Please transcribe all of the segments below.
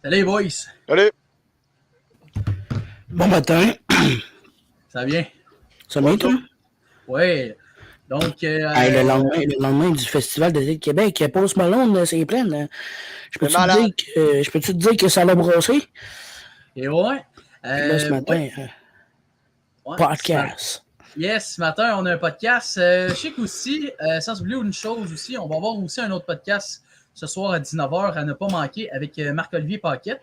Salut, boys! Salut! Bon matin. Ça va bien? Ça va bien, toi? Oui. Donc, le lendemain du Festival d'été de Québec, Post Malone, c'est plein. Je peux-tu te dire que ça l'a brossé? et ouais. Puis là, ce matin, podcast. Ce matin, on a un podcast. Je sais qu'aussi, sans oublier une chose aussi, on va avoir aussi un autre podcast ce soir à 19h à ne pas manquer avec Marc-Olivier Paquette.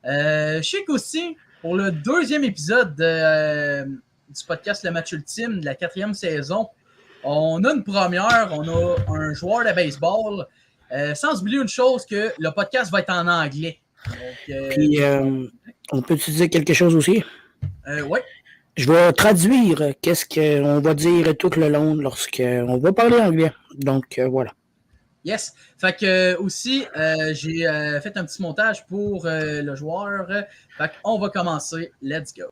Je sais qu'aussi, pour le deuxième épisode du podcast Le Match Ultime de la 4e saison, on a une première, on a un joueur de baseball. Sans oublier une chose, que le podcast va être en anglais. Donc, puis, on peut-tu dire quelque chose aussi? Oui. Je vais traduire qu'est-ce qu'on va dire tout le long lorsqu'on va parler anglais. Donc, voilà. Yes. Fait que aussi, j'ai fait un petit montage pour le joueur. Fait qu'on va commencer. Let's go.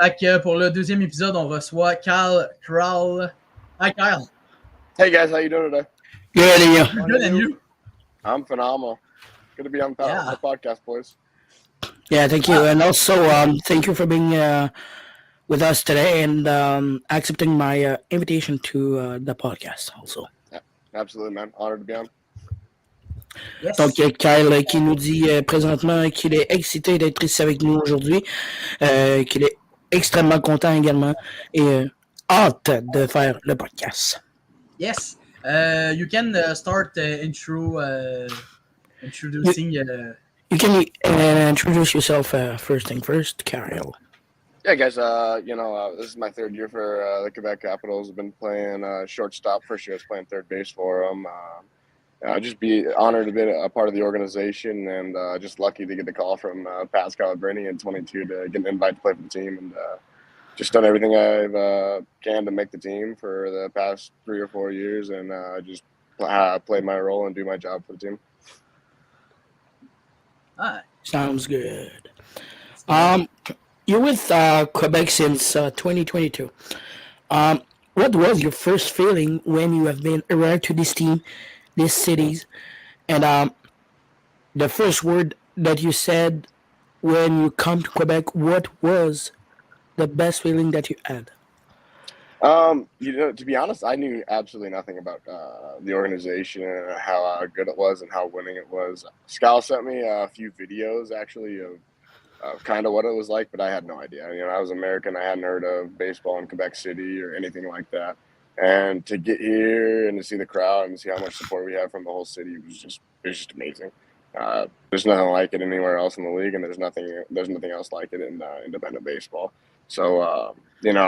Fait que pour le deuxième épisode, on reçoit Crowl. Hi, Kyle. Hey guys, how you doing today? Good, and you? Good, and you? I'm phenomenal. Good to be on the podcast, boys. Yeah, thank you. And also, thank you for being with us today and accepting my invitation to the podcast also. Yeah, absolutely, man. Honored to be on. Yes. Donc, Kyle qui nous dit présentement qu'il est excité d'être ici avec nous aujourd'hui, qu'il est extrêmement content également et hâte de faire le podcast. Yes. You can start introducing. You can introduce yourself first thing first, Kyle. Yeah, guys. This is my third year for the Quebec Capitals. I've been playing shortstop. First year I was playing third base for them. Just be honored to be a part of the organization and just lucky to get the call from Pascal Brenny in 22 to get an invite to play for the team and just done everything I've can to make the team for the past 3 or 4 years and just play my role and do my job for the team. Sounds good. You're with Quebec since 2022. What was your first feeling when you have been arrived to this team, these cities, and the first word that you said when you come to Quebec? What was the best feeling that you had? To be honest, I knew absolutely nothing about the organization and how good it was and how winning it was. Scal sent me a few videos actually of kind of what it was like, but I had no idea. I was American. I hadn't heard of baseball in Quebec City or anything like that. And to get here and to see the crowd and see how much support we have from the whole city was just amazing. There's nothing like it anywhere else in the league, and there's nothing else like it in independent baseball. So I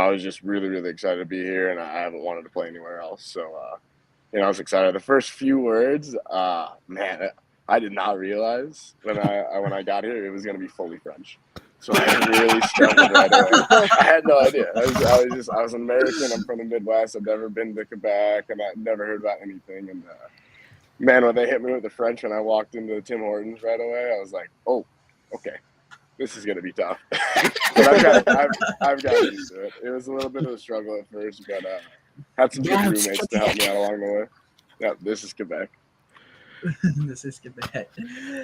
was just really, really excited to be here, and I haven't wanted to play anywhere else. So I was excited. The first few words, man, I did not realize when I got here it was going to be fully French. So I really struggled right away. I had no idea. I was an American. I'm from the Midwest. I've never been to Quebec, and I've never heard about anything. And man, when they hit me with the French when I walked into Tim Hortons right away, I was like, oh, okay, this is gonna be tough. But I've got used to it. It was a little bit of a struggle at first, but had some good roommates to help me out along the way. Yeah, this is Quebec.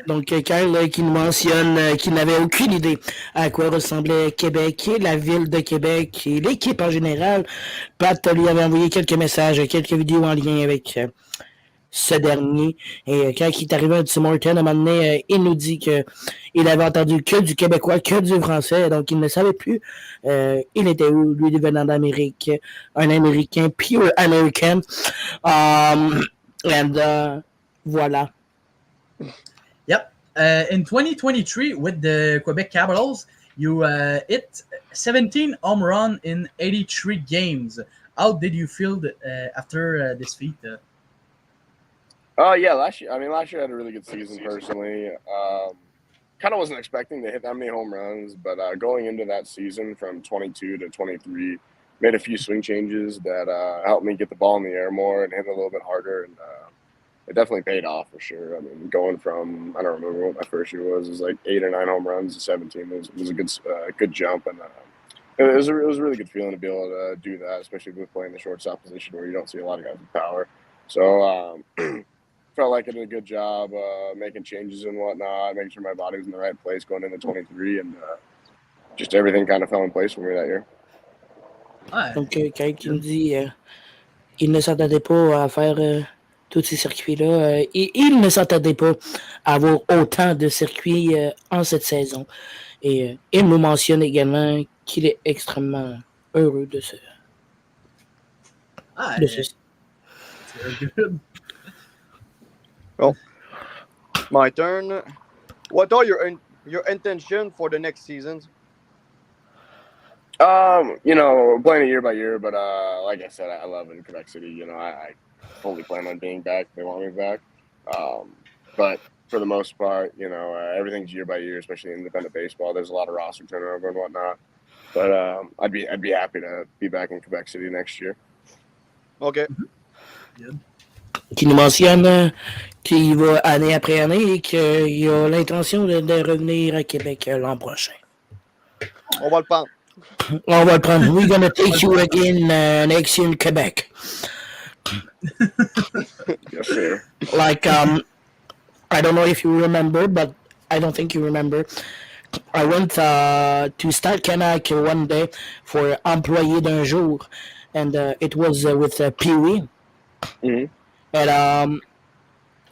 Donc, Kyle qui nous mentionne qu'il n'avait aucune idée à quoi ressemblait Québec et la ville de Québec et l'équipe en général. Pat lui avait envoyé quelques messages, quelques vidéos en lien avec ce dernier. Et quand il est arrivé à Tim Horton, à un moment donné, il nous dit qu'il avait entendu que du québécois, que du français, donc il ne savait plus il était où, lui venant d'Amérique, un Américain, pure American. Voilà. Yep. In 2023, with the Quebec Capitals, you hit 17 home runs in 83 games. How did you feel after this feat? Yeah, last year I had a really good season personally. Kind of wasn't expecting to hit that many home runs, but going into that season from 22 to 23, made a few swing changes that helped me get the ball in the air more and hit it a little bit harder, and it definitely paid off for sure. I mean, going from, I don't remember what my first year was. It was like 8 or 9 home runs to 17. It was a good jump, and it was a really good feeling to be able to do that, especially with playing the shortstop position where you don't see a lot of guys with power. So felt like I did a good job making changes and whatnot, making sure my body was in the right place going into 23, and just everything kind of fell in place for me that year. Donc, quand il me dit il ne s'attendait pas à faire tous ces circuits-là, il ne s'attendait pas à avoir autant de circuits en cette saison. Et il nous mentionne également qu'il est extrêmement heureux de ce. Very good. Well, my turn. What are your intentions for the next seasons? Playing it year by year, but like I said, I love it in Quebec City. I fully plan on being back. They want me back. But for the most part, everything's year by year, especially in independent baseball. There's a lot of roster turnover and whatnot. But I'd be happy to be back in Quebec City next year. Okay. Good. Qui nous mentionne qu'il va année après année et qu'il a l'intention de revenir à Québec l'an prochain. On va le prendre. On va le prendre. We're gonna take you again next year in Quebec. Yes, sir. Like, I don't know if you remember, but I don't think you remember. I went to Stade Canac one day for employé d'un jour, and it was with Pee-wee. Mm-hmm. And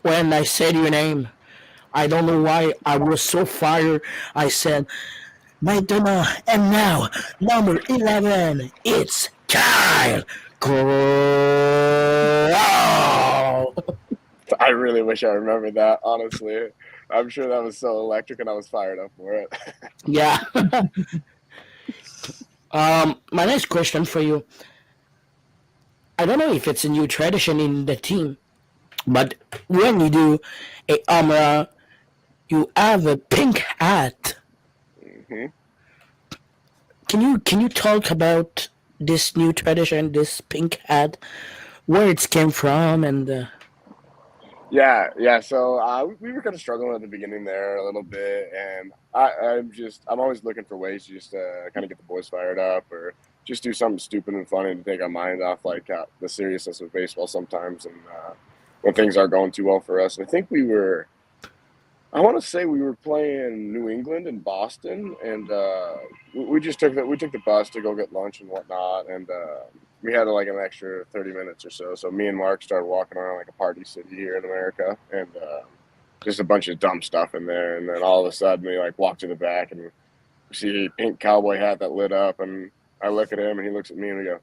when I said your name, I don't know why I was so fired. I said, maintenant, and now, number 11, it's Kyle Crowl. I really wish I remembered that, honestly. I'm sure that was so electric and I was fired up for it. Yeah. My next question for you. I don't know if it's a new tradition in the team, but when you do a Amra, you have a pink hat. Mm-hmm. Can you talk about this new tradition, this pink hat, where it came from, and? Yeah. So we were kind of struggling at the beginning there a little bit, and I'm always looking for ways to just kind of get the boys fired up, or just do something stupid and funny to take our mind off the seriousness of baseball sometimes, and when things aren't going too well for us. And I think we were playing New England and Boston, and we took the bus to go get lunch and whatnot, and we had like an extra 30 minutes or so. So me and Mark started walking around like a party city here in America, and just a bunch of dumb stuff in there. And then all of a sudden we like walk to the back and we see a pink cowboy hat that lit up, and I look at him and he looks at me and we go,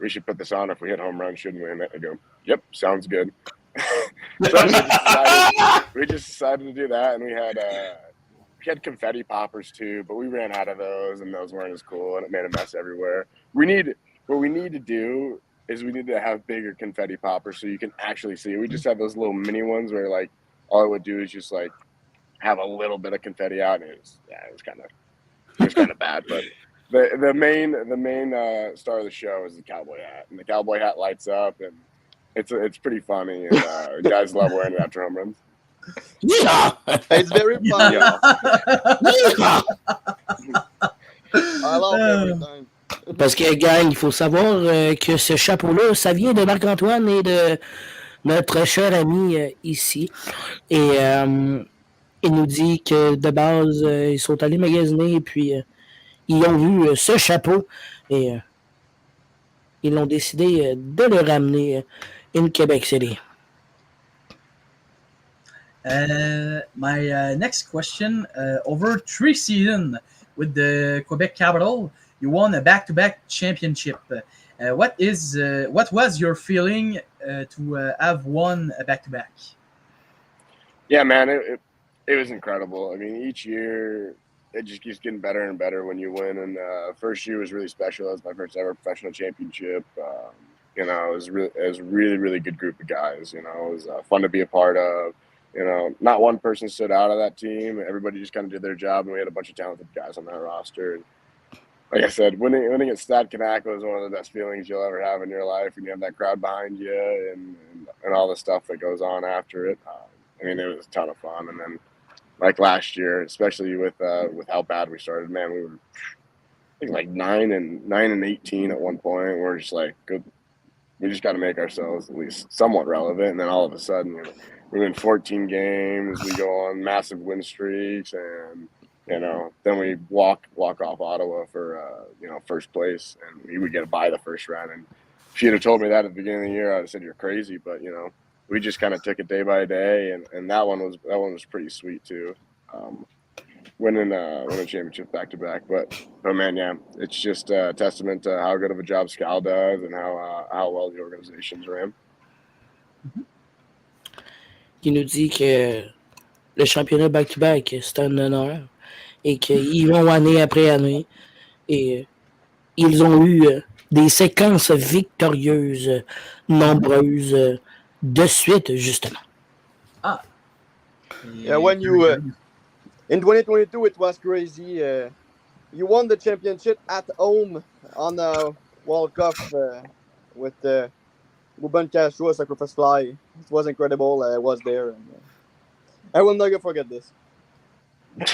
"We should put this on if we hit home run, shouldn't we?" And I go, "Yep, sounds good." So we just decided to do that, and we had confetti poppers too, but we ran out of those, and those weren't as cool, and it made a mess everywhere. What we need to do is we need to have bigger confetti poppers so you can actually see. We just had those little mini ones where like all it would do is just like have a little bit of confetti out, and it was kind of bad. But the main star of the show is the cowboy hat, and the cowboy hat lights up, and it's pretty funny, and guys love wearing it after home runs. Yeah. It's very fun. Yeah. I love every time. Parce que, gang, il faut savoir que ce chapeau-là, ça vient de Marc-Antoine et de notre cher ami ici. Et il nous dit que de base, ils sont allés magasiner et puis ils ont vu ce chapeau et ils ont décidé de le ramener in Quebec City. My next question: over 3 seasons with the Quebec Capital, you won a back-to-back championship. What was your feeling to have won a back-to-back? Yeah, man, it was incredible. I mean, each year it just keeps getting better and better when you win. And first year was really special. It was my first ever professional championship. It was a really good group of guys. It was fun to be a part of. Not one person stood out of that team. Everybody just kind of did their job, and we had a bunch of talented guys on that roster. And like I said, winning at Stade Canaco is one of the best feelings you'll ever have in your life, and you have that crowd behind you and all the stuff that goes on after it. It was a ton of fun. And then, like last year, especially with how bad we started, man, we were I think like 9-18 at one point. We're just like, good. We just got to make ourselves at least somewhat relevant. And then all of a sudden, we win 14 games. We go on massive win streaks, and then we walk off Ottawa for first place, and we would get a bye the first round. And if you'd have told me that at the beginning of the year, I'd have said you're crazy. But we just kind of took it day by day, and that one was pretty sweet too. Winning a championship back to back, but man, yeah, it's just a testament to how good of a job Scal does and how well the organization's ran. Il nous dit que le championnat back-to-back, c'est un honneur et qu'ils vont année après année et ils ont eu des séquences victorieuses nombreuses de suite, justement. Yeah, when you in 2022, it was crazy. You won the championship at home on the World Cup with Ruben Castro, Sacrifice Fly. It was incredible. I was there. And, I will never forget this.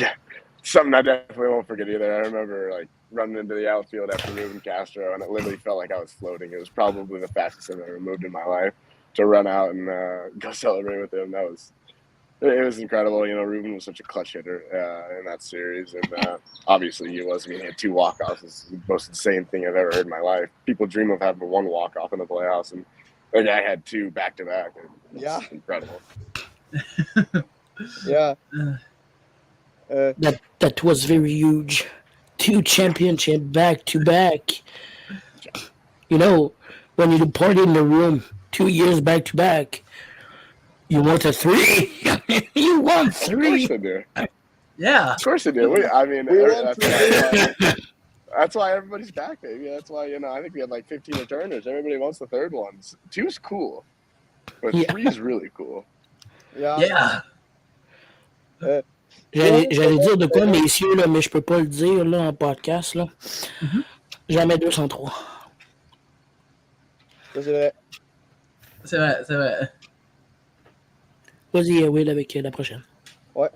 Yeah, something I definitely won't forget either. I remember running into the outfield after Ruben Castro, and it literally felt like I was floating. It was probably the fastest I've ever moved in my life. To run out and go celebrate with him, it was incredible. Ruben was such a clutch hitter in that series, and obviously he was. He had 2 walk-offs. It's the most insane thing I've ever heard in my life. People dream of having 1 walk-off in the playoffs, and that guy had 2 back-to-back. Yeah, incredible. Yeah, that was very huge. 2 championship back-to-back. When you party in the room 2 years back-to-back, you want a 3. You want 3. Of course I do. Yeah. Of course I do. That's why everybody's back, baby. That's why, I think we had 15 returners. Everybody wants the 3rd one. 2 is cool, but 3 is really cool. Yeah. J'allais dire de quoi, messieurs, là, mais je peux pas le dire là, en podcast. Là. Jamais 203. C'est vrai. Vas-y, Will, avec la prochaine. Ouais.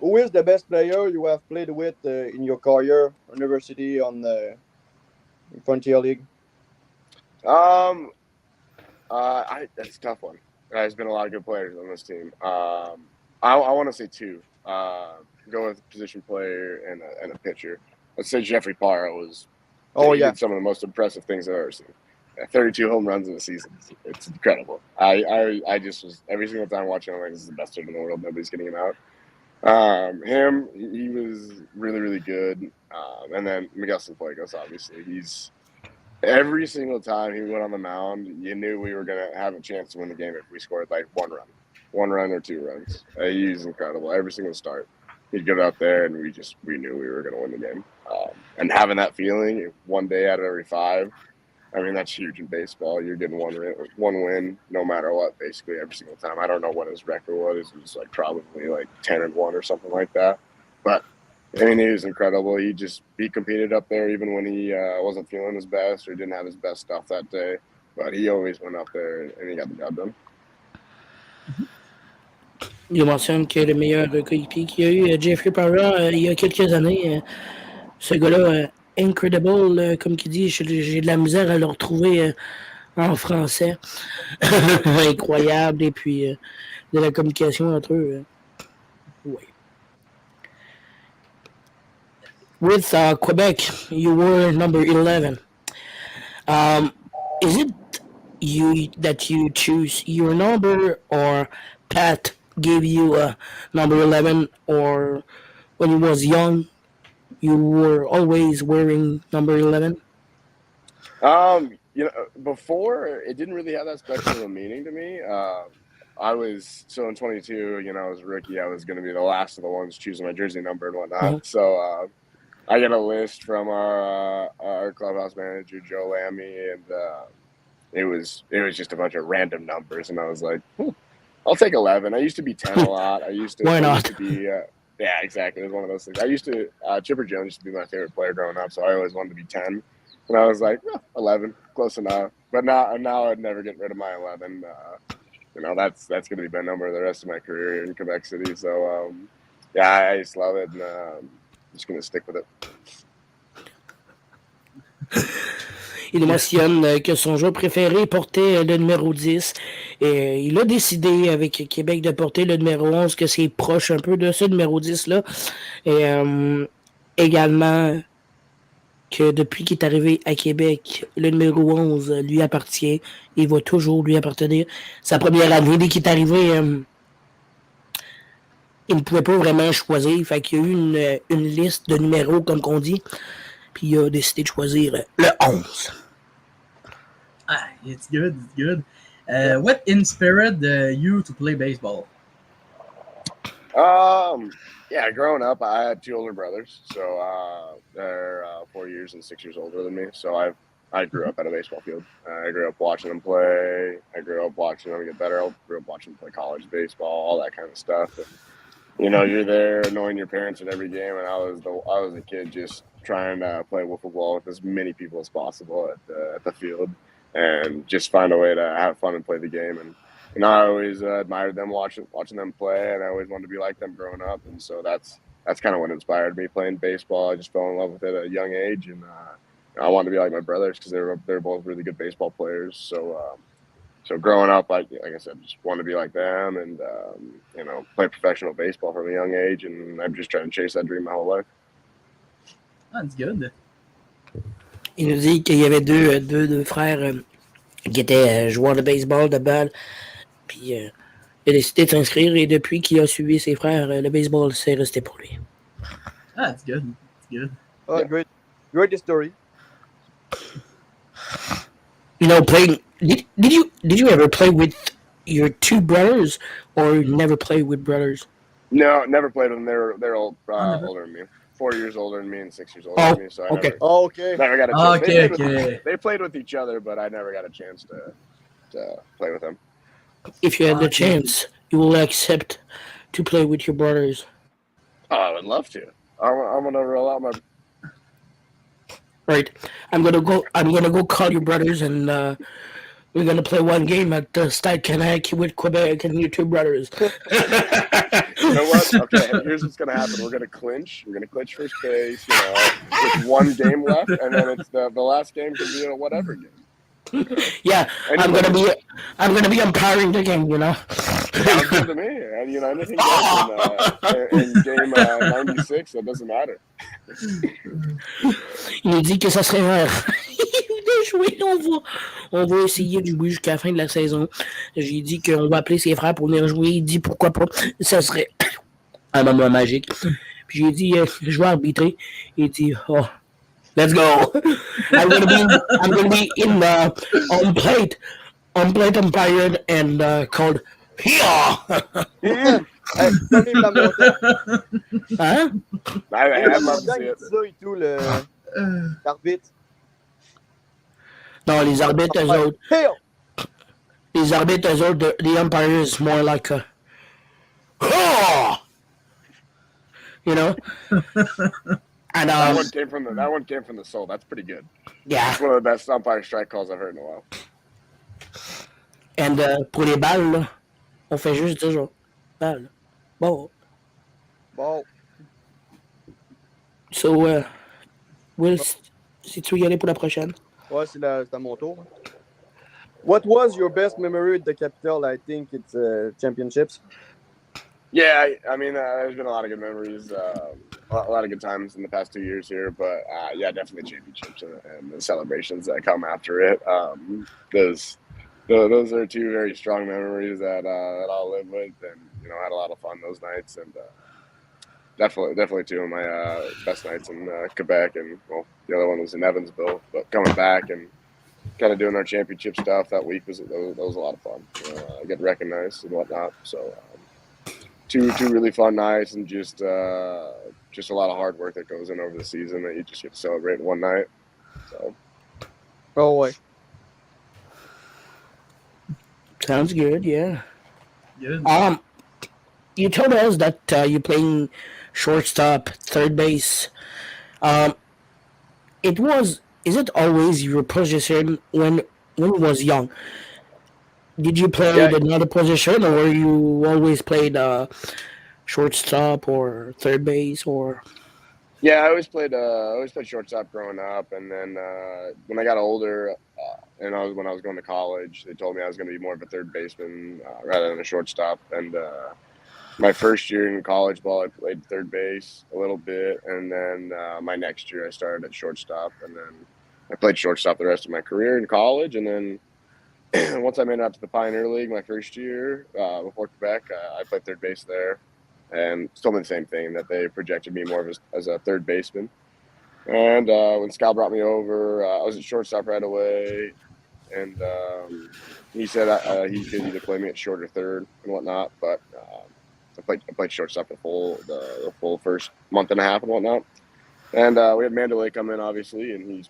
Who is the best player you have played with in your career, university, on the Frontier League? That's a tough one. There's been a lot of good players on this team. I want to say 2. Go with position player and a pitcher. Let's say Jeffrey Parra was. He did some of the most impressive things I've ever seen. 32 home runs in a season. It's incredible. I just was every single time watching him, like, this is the best hitter in the world. Nobody's getting him out. Him, he was really good. And then Miguel Cienfuegos, obviously, he's every single time he went on the mound, you knew we were gonna have a chance to win the game if we scored 1 run or 2 runs. He's incredible. Every single start, he'd get out there, and we knew we were gonna win the game. And having that feeling 1 day out of every 5. That's huge in baseball. You're getting one win, no matter what, basically every single time. I don't know what his record was. It was probably 10-1 or something like that. But he was incredible. He competed up there even when he wasn't feeling his best or didn't have his best stuff that day. But he always went up there and he got the job done. Il mentionne que le meilleur coéquipier qu'il y a eu, Jeffrey Parra, il y a quelques années. Ce gars-là, incredible, comme qu'il dit, j'ai de la misère à le retrouver en français. Incroyable, et puis de la communication entre eux. Oui. With Quebec, you were number 11. Is it you that you choose your number, or Pat gave you number 11, or when you was young, you were always wearing number 11? Before it didn't really have that special of a meaning to me. I was so in 22. I was a rookie. I was going to be the last of the ones choosing my jersey number and whatnot. Mhm. So I get a list from our clubhouse manager Joe Lammy, and it was just a bunch of random numbers, and I was like, I'll take 11. I used to be 10 a lot. Why I not? used to be yeah, exactly. It was one of those things. I used to Chipper Jones used to be my favorite player growing up, so I always wanted to be 10. And I was like, 11, close enough. But now I'd never get rid of my 11. That's going to be my number the rest of my career here in Quebec City. So, yeah, I just love it, and I'm just going to stick with it. Il mentionne que son joueur préféré portait le numéro 10. Et il a décidé avec Québec de porter le numéro 11, que c'est proche un peu de ce numéro 10-là. Et également que depuis qu'il est arrivé à Québec, le numéro 11 lui appartient et va toujours lui appartenir. Sa première année, dès qu'il est arrivé, il ne pouvait pas vraiment choisir. Fait qu'il y a eu une liste de numéros, comme qu'on dit, puis il a décidé de choisir le 11. Ah, it's good, it's good. What inspired you to play baseball? Yeah, growing up, I had two older brothers, so they're 4 years and 6 years older than me. So I grew up at a baseball field. I grew up watching them play. I grew up watching them get better. I grew up watching them play college baseball, all that kind of stuff. And, you're there annoying your parents at every game, and I was a kid just trying to play wiffle ball with as many people as possible at the field, and just find a way to have fun and play the game. And I always admired them watching them play, and I always wanted to be like them growing up. And so that's kind of what inspired me playing baseball. I just fell in love with it at a young age, and I wanted to be like my brothers because they're both really good baseball players. So growing up, like I said, just wanted to be like them, and play professional baseball from a young age. And I'm just trying to chase that dream my whole life. That's good. Il nous dit qu'il y avait deux frères qui étaient joueurs de baseball, de balle. Puis il a décidé de s'inscrire, et depuis qu'il a suivi ses frères, le baseball, c'est resté pour lui. Ah, it's good. It's good. Oh, yeah. Great story. Playing. Did you ever play with your two brothers, or never played with brothers? No, never played with them. They're all older than me. 4 years older than me and 6 years older than me. So I never got a chance. They played with each other, but I never got a chance to play with them. If you had the chance, you will accept to play with your brothers. Oh, I would love to. I'm gonna roll out my. Right, I'm gonna go call your brothers, and we're gonna play one game at Stade Canac with Quebec and your two brothers. You know what? Okay, here's what's gonna happen. We're gonna clinch. We're gonna clinch first base. With one game left, and then it's the last game can be a whatever game. Yeah, I'm gonna be umpiring the game. Sounds good to me. And anything goes in game 96, that doesn't matter. Il nous dit que ça serait rare de jouer. On va essayer de jouer jusqu'à la fin de la saison. J'ai dit qu'on va appeler ses frères pour venir jouer. Il dit pourquoi pas. Ça serait un moment magique. Puis j'ai dit je vais arbitrer. Il dit let's go. I'm gonna be in on plate umpire and called here. Hey, Tony Lamontagne. Hein? I'd love to see it. Ça et tout, l'arbitre. Non, les arbitres, eux autres. Hey! Les arbitres, eux autres, the umpire is more like a And that one came from the soul. That's pretty good. Yeah. That's one of the best umpire strike calls I've heard in a while. And pour les balles, là, on fait juste dire genre, balle. Bon. So, Will, si tu veux y aller pour la prochaine. Ouais, c'est à mon tour. What was your best memory at the Capitol? I think it's championships. Yeah, I mean, there's been a lot of good memories, a lot of good times in the past 2 years here, but yeah, definitely championships and the celebrations that come after it. Because those are two very strong memories that I'll live with, and had a lot of fun those nights, and definitely two of my best nights in Quebec, and the other one was in Evansville. But coming back and kind of doing our championship stuff that week was a lot of fun. Get recognized and whatnot. So two really fun nights, and just a lot of hard work that goes in over the season that you just get to celebrate in one night. So. Oh boy. Sounds good, yeah. Good. You told us that you're playing shortstop, third base. Is it always your position when you was young? Did you play another position, or you always played shortstop or third base, or? Yeah, I always played shortstop growing up, and then when I got older, and when I was going to college, they told me I was going to be more of a third baseman rather than a shortstop. And my first year in college ball, I played third base a little bit, and then my next year I started at shortstop, and then I played shortstop the rest of my career in college. And then once I made it out to the Pioneer League my first year before Quebec, I played third base there. And told me the same thing, that they projected me more as a third baseman. And when Scal brought me over, I was at shortstop right away. And he said he could either play me at short or third and whatnot. But I played shortstop the full first month and a half and whatnot. And we had Mandalay come in, obviously, and he's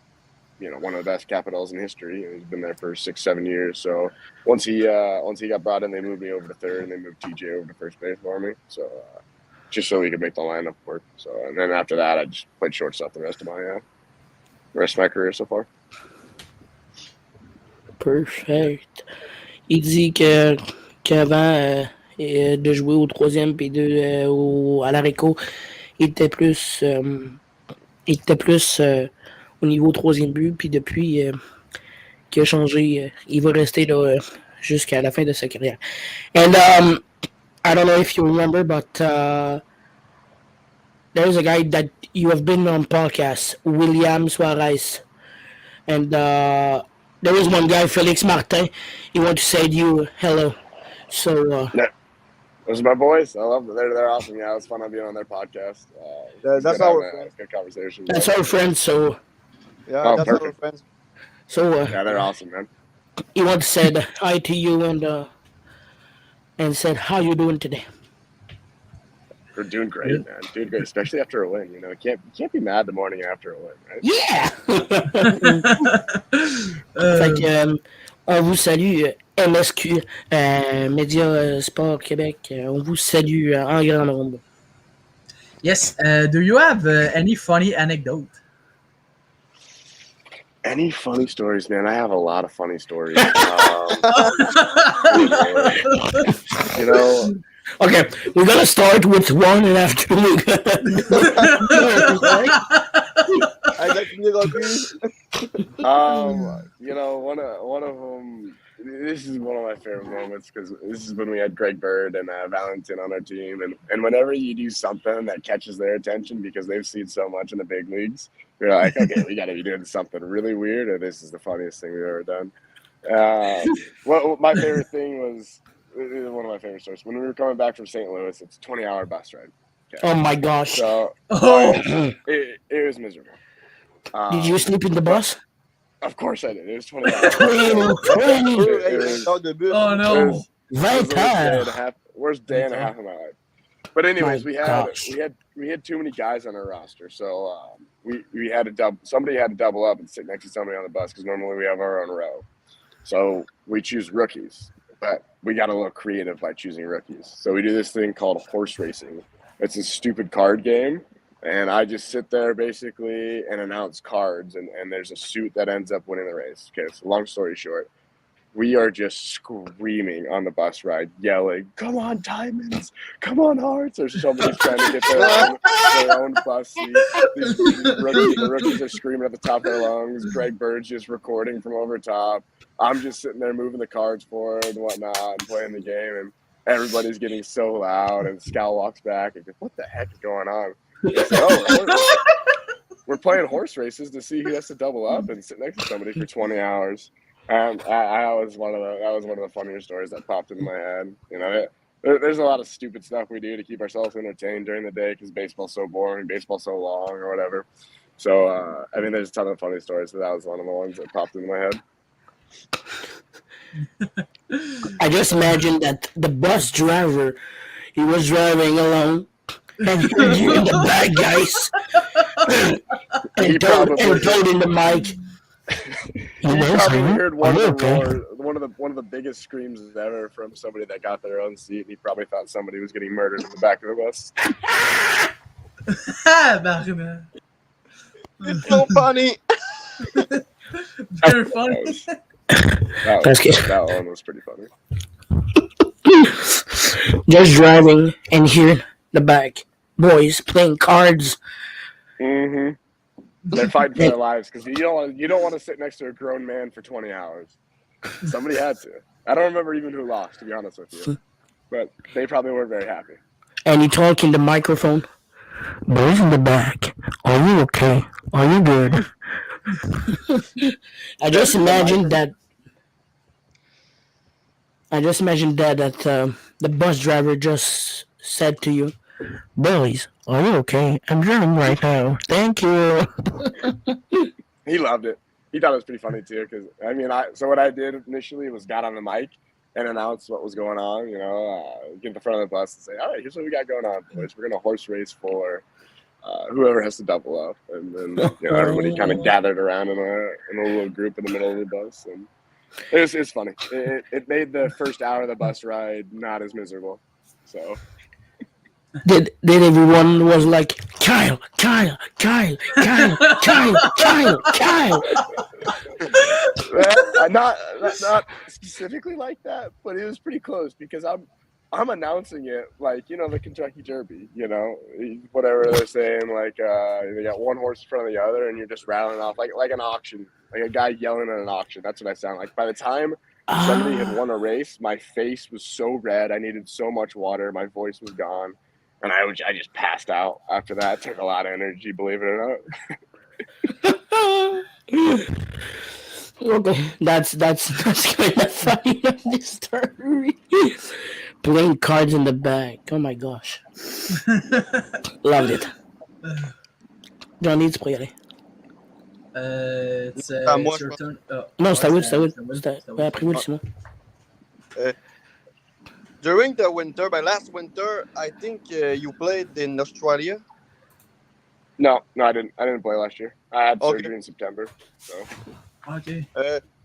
one of the best capitals in history. He's been there for 6-7 years. So once he got brought in, they moved me over to third, and they moved TJ over to first base for me. So just so we could make the lineup work. So and then after that, I just played shortstop the rest of my career so far. Perfect. Il dit qu'avant de jouer au troisième puis à l'Areco, il était plus au niveau troisième but, puis depuis qu'il a changé, il va rester là jusqu'à la fin de sa carrière. And I don't know if you remember, but there's a guy that you have been on podcast, William Suarez, and there was one guy, Felix Martin. He wanted to say to you hello. So those are my boys. I love them. They're awesome. Yeah, it was fun on being on their podcast. That's our friends. Good conversation. That's our friends. So yeah, that's perfect. our friends. So yeah, they're awesome, man. He wanted to say hi to you and said, "How you doing today?" We're doing great, man. Doing great, especially after a win. You can't be mad the morning after a win, right? Yeah. Fait que, on vous salue, MSQ, Média Sport Québec. On vous salue en grand nombre. Yes. Do you have any funny anecdote? Any funny stories, man? I have a lot of funny stories. Okay, we're gonna start with one, and after we're one of them. This is one of my favorite moments because this is when we had Greg Bird and Valentin on our team, and whenever you do something that catches their attention because they've seen so much in the big leagues, you're like, okay, we got to be doing something really weird, or this is the funniest thing we've ever done. My favorite thing was one of my favorite stories. When we were coming back from St. Louis, it's a 20-hour bus ride. Okay. Oh my gosh! So it was miserable. Did you sleep in the bus? Of course I did. It was 20 hours. Oh no! Worst day and a half of my life. But anyways, we had too many guys on our roster, so we had to somebody had to double up and sit next to somebody on the bus because normally we have our own row. So we choose rookies, but we got a little creative by choosing rookies. So we do this thing called horse racing. It's a stupid card game. And I just sit there basically and announce cards, and there's a suit that ends up winning the race. Okay, so long story short, we are just screaming on the bus ride, yelling, "Come on, diamonds! Come on, hearts!" Or somebody's trying to get their own bus seat. The rookies are screaming at the top of their lungs. Greg Bird's just recording from over top. I'm just sitting there moving the cards forward and whatnot and playing the game, and everybody's getting so loud. And Scal walks back and goes, "What the heck is going on?" We're playing horse races to see who has to double up and sit next to somebody for 20 hours. That was one of the funnier stories that popped into my head. You know, there's a lot of stupid stuff we do to keep ourselves entertained during the day because baseball's so boring, baseball's so long, or whatever. So, I mean, there's a ton of funny stories, but that was one of the ones that popped into my head. I just imagine that the bus driver, he was driving alone, and you in the back, guys, and told in the mic. He probably heard one of the biggest screams ever from somebody that got their own seat. He probably thought somebody was getting murdered in the back of the bus. It's so funny. Very funny. That one was pretty funny. Just driving and hear the back boys playing cards. Mm-hmm. They're fighting for their lives because you don't want to sit next to a grown man for 20 hours. Somebody had to. I don't remember even who lost, to be honest with you, but they probably weren't very happy. And you talk in the microphone. Boys in the back, are you okay? Are you good? I just imagine that the bus driver just said to you, "Boys, are you okay? I'm driving right now. Thank you." He loved it. He thought it was pretty funny too, because so what I did initially was got on the mic and announced what was going on. You know, get in the front of the bus and say, "All right, here's what we got going on, boys. We're gonna horse race for whoever has to double up," and then everybody kind of gathered around in a little group in the middle of the bus, and it's funny. It made the first hour of the bus ride not as miserable. So. Did everyone was like Kyle? Not specifically like that, but it was pretty close because I'm announcing it like the Kentucky Derby, whatever they're saying, like they got one horse in front of the other, and you're just rattling off like an auction, like a guy yelling at an auction. That's what I sound like. By the time somebody had won a race, my face was so red, I needed so much water, my voice was gone. And I just passed out after that. It took a lot of energy, believe it or not. Okay, that's kind of funny. This story. Playing cards in the back. Oh my gosh, loved it. Johnny, tu peux y aller. It's your turn. Non, c'est à vous. Après moi, Simon. During the winter, last winter, I think you played in Australia. No, I didn't. I didn't play last year. I had surgery in September. So. Okay.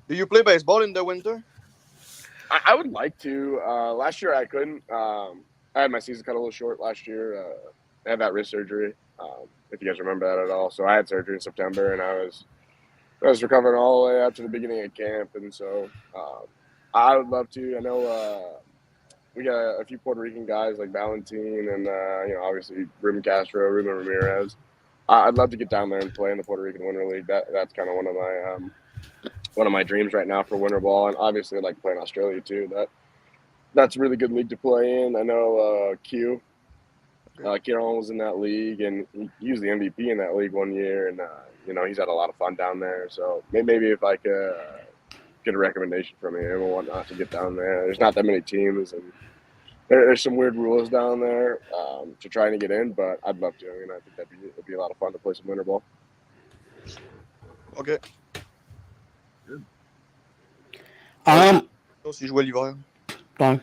Do you play baseball in the winter? I would like to. Last year I couldn't. I had my season cut a little short last year. I had that wrist surgery. If you guys remember that at all. So I had surgery in September, and I was recovering all the way up to the beginning of camp, and so I would love to. I know. We got a few Puerto Rican guys like Valentin and obviously Ruben Castro, Ruben Ramirez. I'd love to get down there and play in the Puerto Rican Winter League. That's kind of one of my dreams right now for winter ball, and obviously I like playing Australia too. That's a really good league to play in. I know Kieran was in that league, and he was the MVP in that league one year, and he's had a lot of fun down there. So maybe if I could get a recommendation from him or whatnot to get down there. There's not that many teams, and there's some weird rules down there to trying to get in, but I'd love to. I think that'd be a lot of fun to play some winter ball. Okay. Good. Si je jouais l'hiver. Bon.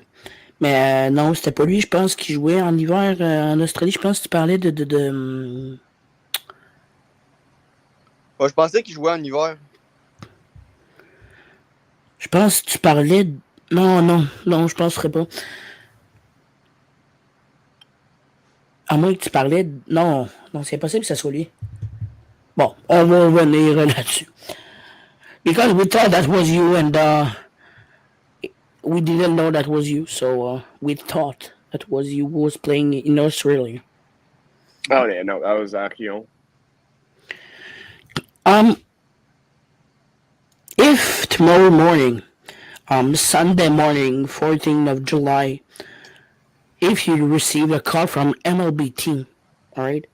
Mais non, c'était pas lui, je pense, qui jouait en hiver en Australie. Je pense que tu parlais de... Ouais, je pensais qu'il jouait en hiver. Je pense que tu parlais... Non, je penserais pas. À moins que tu parlais... Non, c'est possible que ça soit lui. Bon, on va revenir là-dessus. Because we thought that was you and we didn't know that was you, so we thought that was you who was playing in Australia. Oh, yeah, no, that was Keon. If tomorrow morning, Sunday morning, 14th of July, if you receive a call from MLB team, all right,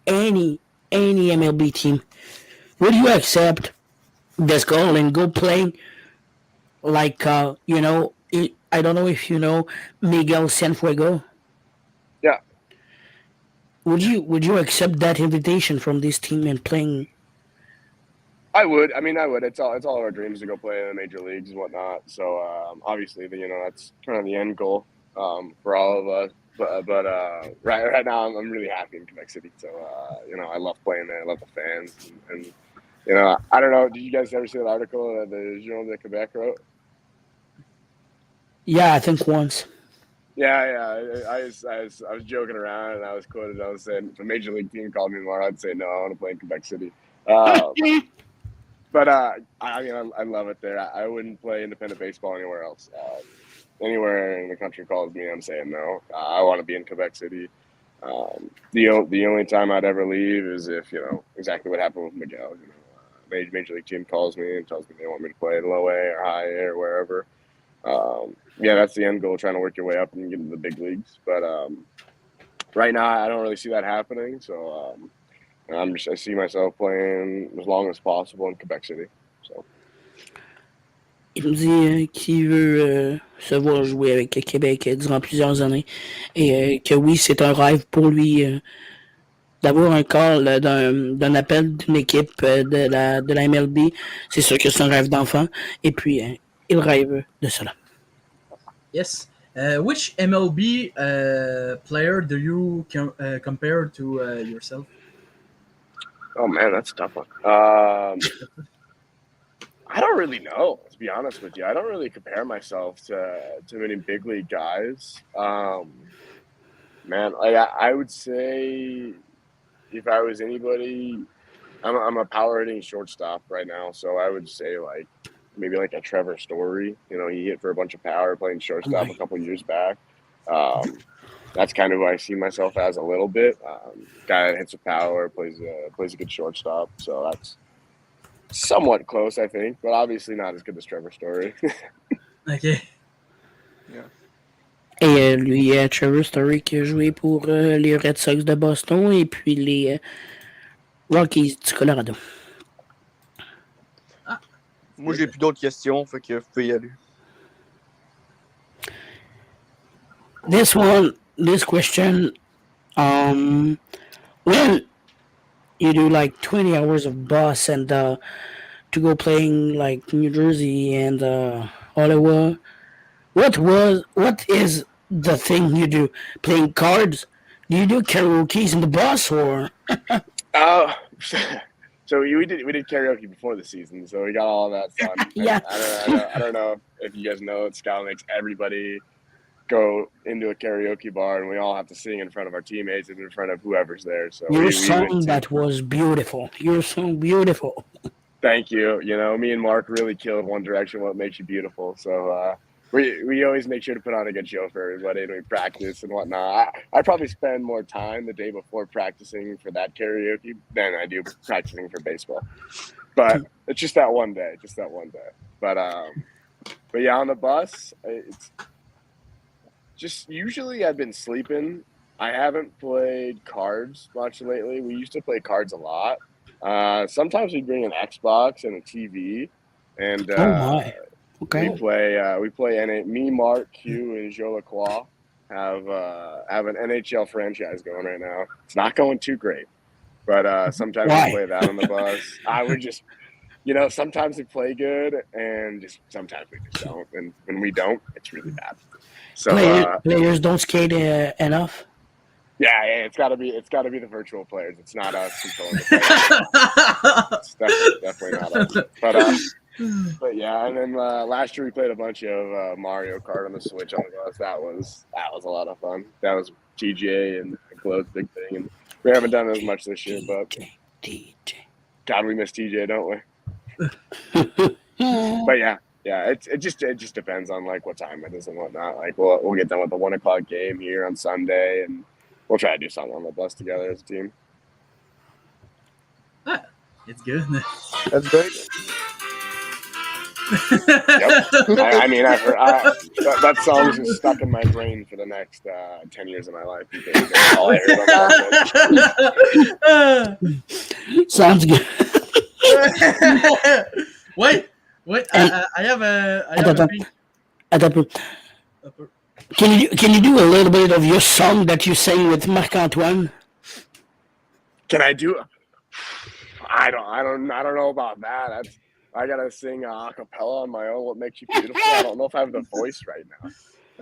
any MLB team, would you accept this call and go play Like, I don't know if you know Miguel Cienfuego. Yeah, Would you accept that invitation from this team and playing? I would. I mean, I would. It's all our dreams to go play in the major leagues and whatnot. So obviously, that's kind of the end goal for all of us. But right now, I'm really happy in Quebec City. So I love playing there. I love the fans, and I don't know. Did you guys ever see that article that the Journal de Quebec wrote? Yeah, I think once. Yeah. I was joking around, and I was quoted. I was saying, if a major league team called me tomorrow, I'd say no. I want to play in Quebec City. But I mean, I love it there. I wouldn't play independent baseball anywhere else. Anywhere in the country calls me, I'm saying no. I want to be in Quebec City. The only time I'd ever leave is if exactly what happened with Miguel. Major league team calls me and tells me they want me to play in low A or high A or wherever. That's the end goal, trying to work your way up and get into the big leagues. But right now, I don't really see that happening. So I see myself playing as long as possible in Quebec City. So. Il me dit qu'il veut se voir jouer avec le Québec durant plusieurs années et que oui, c'est un rêve pour lui d'avoir un call d'un appel d'une équipe de la MLB. C'est sûr que c'est un rêve d'enfant et puis il rêve de cela. Yes. Which MLB player do you compare to yourself? Oh man, that's a tough one. I don't really know, to be honest with you. I don't really compare myself to many big league guys. Man, I would say if I was anybody, I'm a power hitting shortstop right now, so I would say maybe like a Trevor Story. He hit for a bunch of power playing shortstop a couple years back. That's kind of who I see myself as a little bit. Guy that hits with power, plays a good shortstop, so that's somewhat close, I think, but obviously not as good as Trevor Story. OK. Yeah. Et lui, Trevor Story qui a joué pour les Red Sox de Boston et puis les Rockies du Colorado. Moi, j'ai plus d'autres questions, fait que vous pouvez y aller. This question, when you do like 20 hours of bus and to go playing like New Jersey and Ottawa, what is the thing you do? Playing cards? Do you do karaoke in the bus or? So we did karaoke before the season, so we got all of that fun. Yeah. I don't know if you guys know, Scal makes everybody go into a karaoke bar, and we all have to sing in front of our teammates and in front of whoever's there. So Your song that was beautiful. Your song beautiful. Thank you. Me and Mark really killed One Direction, What Makes You Beautiful. So we always make sure to put on a good show for everybody, and we practice and whatnot. I probably spend more time the day before practicing for that karaoke than I do practicing for baseball. But it's just that one day. But yeah, on the bus, it's just usually I've been sleeping. I haven't played cards much lately. We used to play cards a lot. Sometimes we bring an Xbox and a TV, and Oh my. Okay. we play. Me, Mark, Q, and Joe Lacroix have an NHL franchise going right now. It's not going too great, but sometimes Why? we play that on the bus. I would just, sometimes we play good, and just sometimes we just don't. And when we don't, it's really bad. So Players don't skate enough. yeah, it's got to be the virtual players. It's not us controlling the players. It's definitely not us. But yeah, and then last year we played a bunch of Mario Kart on the Switch on the bus. That was a lot of fun. That was TJ and Glow's big thing, and we haven't done it as much this year. But DJ. God, we miss TJ, don't we? But yeah, it just depends on what time it is and whatnot. We'll get done with the 1 o'clock game here on Sunday, and we'll try to do something on the bus together as a team. It's good. That's great. Yep. I mean, that song's just stuck in my brain for the next 10 years of my life. Because that's all I heard about Sounds good. Wait, Wait, And- I have a Attends un peu. Can you do a little bit of your song that you sang with Marc-Antoine? Can I do? I don't know about that. I gotta sing a cappella on my own. What makes you beautiful? I don't know if I have the voice right now.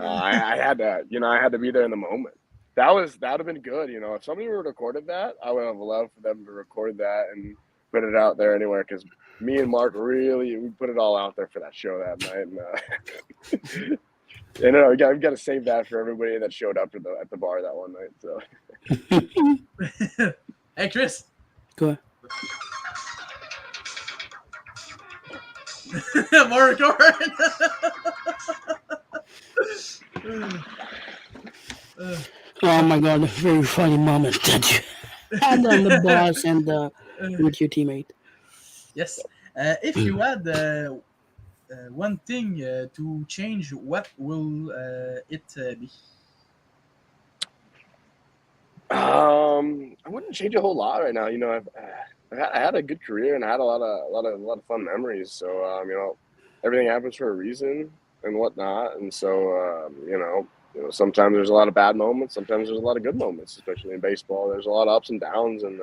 I had to be there in the moment. That would have been good. If somebody would have recorded that, I would have loved for them to record that and put it out there anywhere. Because me and Mark we put it all out there for that show that night. And, we got to save that for everybody that showed up at the bar that one night. So. Hey, Chris. Go ahead. More recording. Oh my god, a very funny moment that you had on the bus and with your teammate. Yes. If you had one thing to change, what will it be? I wouldn't change a whole lot right now. I had a good career and I had a lot of fun memories. So everything happens for a reason and whatnot. And so sometimes there's a lot of bad moments. Sometimes there's a lot of good moments, especially in baseball. There's a lot of ups and downs, and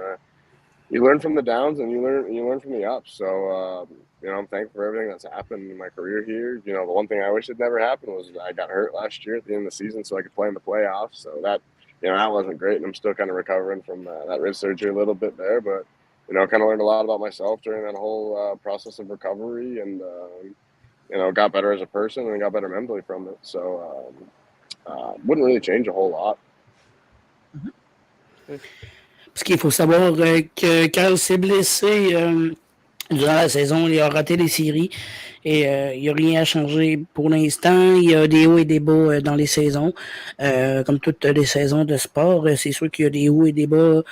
you learn from the downs and you learn from the ups. So I'm thankful for everything that's happened in my career here. The one thing I wish had never happened was I got hurt last year at the end of the season, so I could play in the playoffs. So that that wasn't great, and I'm still kind of recovering from that wrist surgery a little bit there. But kind of learned a lot about myself during that whole process of recovery, and got better as a person and got better mentally from it. So wouldn't really change a whole lot. Parce qu'il faut savoir que Carl s'est blessé durant la saison, il a raté les séries et il n'y a rien à changer pour l'instant. Il y a des hauts et des bas dans les saisons. Comme toutes les saisons de sport, c'est sûr qu'il y a des hauts et des bas.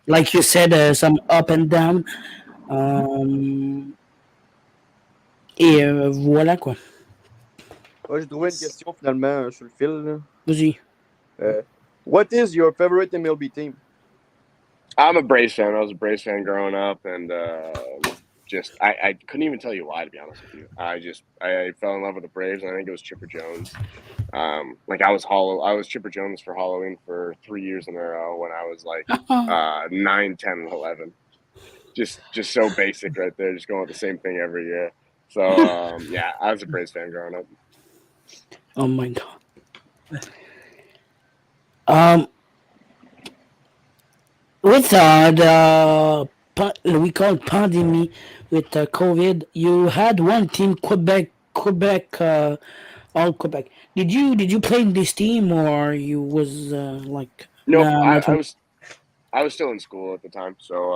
Like you said, some up and down. Et voilà quoi. Moi, j'ai trouvé une question finalement sur le fil. Là. Vas-y. What is your favorite MLB team? I'm a Braves fan. I was a Braves fan growing up, and I couldn't even tell you why, to be honest with you. I fell in love with the Braves, and I think it was Chipper Jones. I was Chipper Jones for Halloween for 3 years in a row when I was like 9, 10, and 11. Just so basic right there, just going with the same thing every year. So yeah, I was a Braves fan growing up. Oh my god. With we call it pandemic with COVID, you had one team, Quebec, all Quebec. Did you play in this team, or you was like? No, I was still in school at the time, so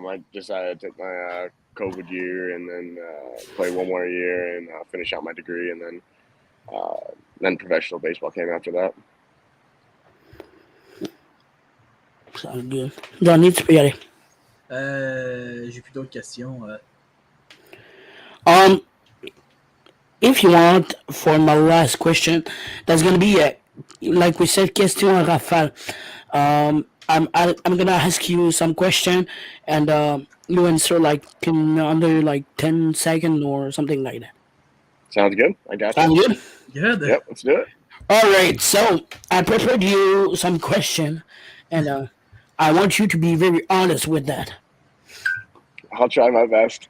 I decided to take my COVID year and then play one more year and finish out my degree, and then professional baseball came after that. Sounds good. Johnny, tu peux y aller. J'ai plus d'autres questions. If you want, for my last question, that's gonna be like we said, question en rafale. I'm gonna ask you some question, and you answer like in under like 10 seconds or something like that. Sounds good. I got you. Sound good? Good. Yep, let's do it. All right. So I prepared you some question, and I want you to be very honest with that. I'll try my best.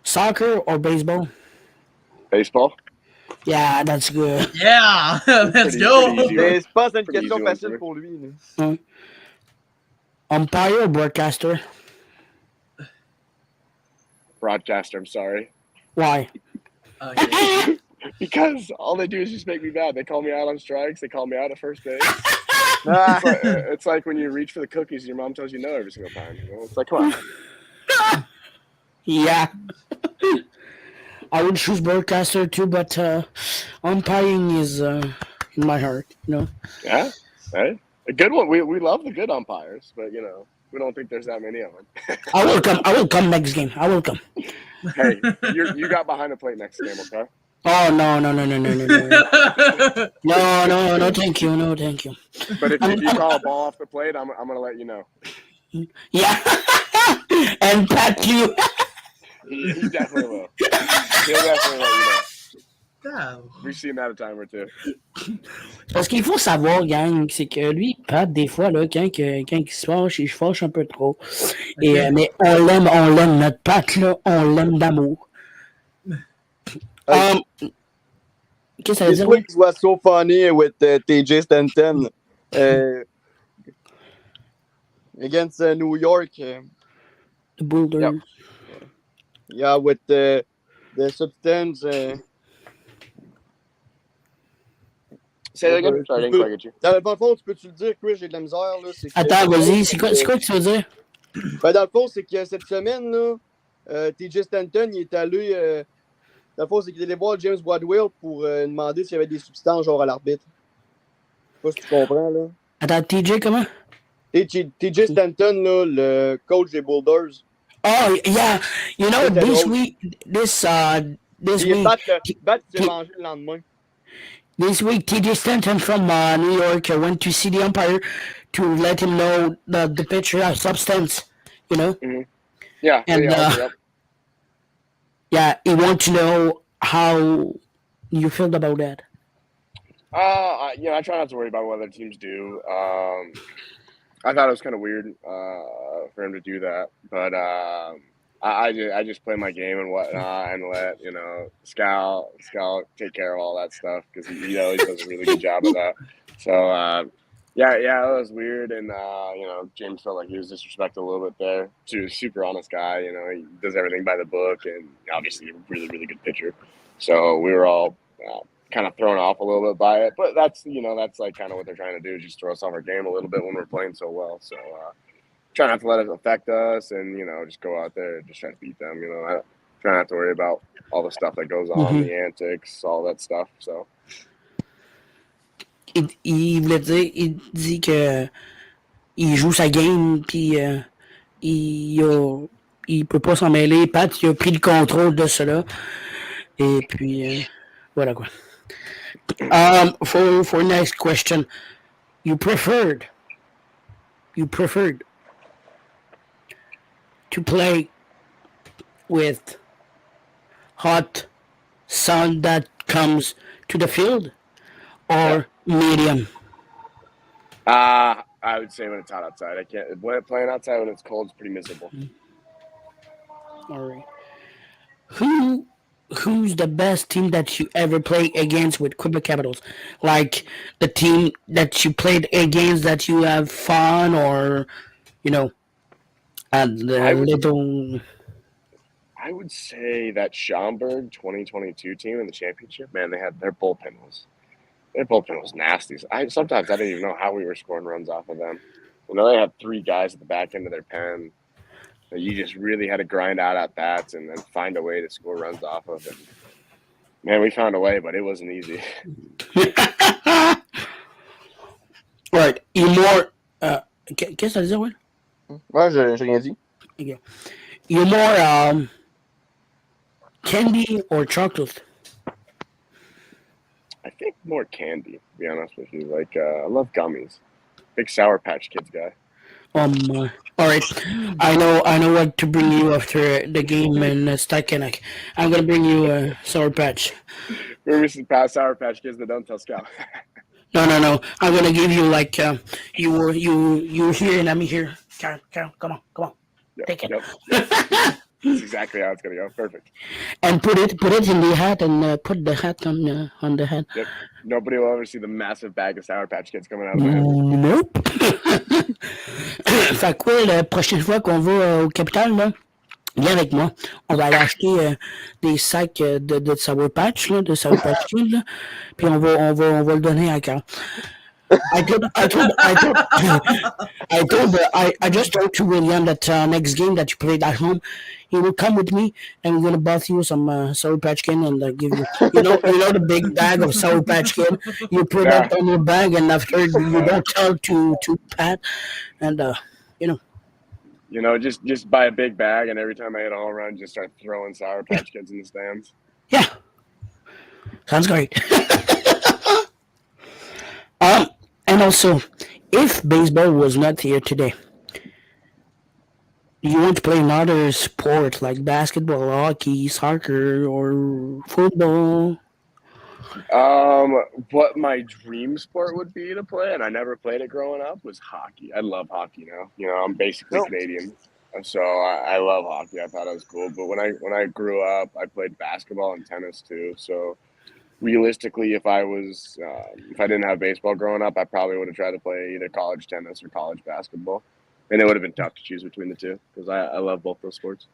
Soccer or baseball? Baseball. Yeah, that's good. Yeah, let's go. Pretty easy. Mais c'est pas une Pretty question easy one facile for me. pour lui. Là. Umpire or broadcaster? Broadcaster, I'm sorry. Why? Okay. Because all they do is just make me mad. They call me out on strikes. They call me out at first base. Ah, It's like when you reach for the cookies and your mom tells you no every single time. It's like, come on. Yeah. I would choose broadcaster too, but umpiring is in my heart, you know. Yeah, right. A good one. We love the good umpires, but we don't think there's that many of them. I will come next game. I will come. Hey, you got behind the plate next game, okay? Oh no. No, thank you. No, thank you. But if you call a ball off the plate, I'm gonna let you know. Yeah. And pat you. He definitely will. He'll definitely let you know. Ah, We've seen that a time or two. Parce qu'il faut savoir, gang, c'est que lui, Pat, des fois, là, quand il se fâche, il se fâche un peu trop. Et, mais on l'aime, notre Pat, là, on l'aime d'amour. Qu'est-ce que ça veut This dire? week was so funny with TJ Stanton against New York. The Bulldogs. Yeah, with the substance. Say that again? Sorry, I didn't quite get you. Dans le fond, tu peux-tu le dire, Chris? J'ai de la misère. Là, Attends, vas-y, c'est quoi que tu veux dire? Ben, dans le fond, c'est que cette semaine, là, TJ Stanton, il est allé. Dans le fond, c'est qu'il est allé voir James Wadwell pour demander s'il y avait des substances genre à l'arbitre. Je sais pas si tu comprends, là. Attends, TJ, comment? TJ Stanton, là, le coach des Bulldogs. Oh, yeah. You know, this week, Il est battu, il s'est mangé le lendemain. This week, TJ Stanton from New York went to see the umpire to let him know the pitcher has substance, you know? Mm-hmm. Yeah. And, yeah, he wants to know how you feel about that. I try not to worry about what other teams do. I thought it was kind of weird for him to do that, but I just play my game and whatnot, and let Scout take care of all that stuff because he does a really good job of that. So yeah, it was weird, and James felt like he was disrespected a little bit there. He's a super honest guy, he does everything by the book, and obviously a really really good pitcher. So we were all kind of thrown off a little bit by it, but that's like kind of what they're trying to do, just throw us off our game a little bit when we're playing so well. So try not to let it affect us, and just go out there and just try to beat them. I try not to worry about all the stuff that goes on, the antics, all that stuff. So il voulait dire, il dit que il joue sa game, puis il peut pas s'en mêler. Pat, il a pris le contrôle de cela, et puis voilà quoi. For next question, you preferred to play with hot sun that comes to the field or medium? I would say when it's hot outside. I can't playing outside when it's cold is pretty miserable. All right. Who's the best team that you ever played against with Quebec Capitals? Like the team that you played against that you have fun, or at the little. I would say that Schaumburg 2022 team in the championship. Man, their bullpen was nasty. Sometimes I didn't even know how we were scoring runs off of them. They had 3 guys at the back end of their pen. You just really had to grind out at bats and then find a way to score runs off of it. Man, we found a way, but it wasn't easy. Right. You're more. Qu'est-ce que ça veut dire, ouais? Ouais, j'ai rien dit. Okay. You're more candy or chocolate? I think more candy, to be honest with you. Like, I love gummies. Big Sour Patch Kids guy. All right. I know what to bring you after the game in Stikenek. I'm gonna bring you a Sour Patch. We're missing past Sour Patch Kids, but don't tell Scout. No. I'm gonna give you like you here and I'm here. Carol, come on. Yep, Take it. Yep. That's exactly how it's gonna go. Perfect. And put it in the hat and put the hat on the hat. Yep. Nobody will ever see the massive bag of Sour Patch Kids coming out of my head. Nope. Fait quoi, la prochaine fois qu'on va au Capitole, là, viens avec moi. On va aller acheter des sacs de Sour Patch, là, de Sour Patch Kids, là, puis on va le donner à Carl. I just told to William that next game that you played at home, he will come with me and we're gonna buy you some Sour Patch Kid and give you, the big bag of Sour Patch Kid. You put that on your bag and after you don't tell to Pat, and just buy a big bag and every time I hit a home run, just start throwing Sour Patch Kids in the stands. Yeah, sounds great. And also, if baseball was not here today, You want to play another sport like basketball, hockey, soccer, or football? What my dream sport would be to play, and I never played it growing up, was hockey. I love hockey now. I'm basically No. Canadian, so I love hockey. I thought it was cool. But when I grew up, I played basketball and tennis too. So realistically, if I didn't have baseball growing up, I probably would have tried to play either college tennis or college basketball, and it would have been tough to choose between the two because I love both those sports.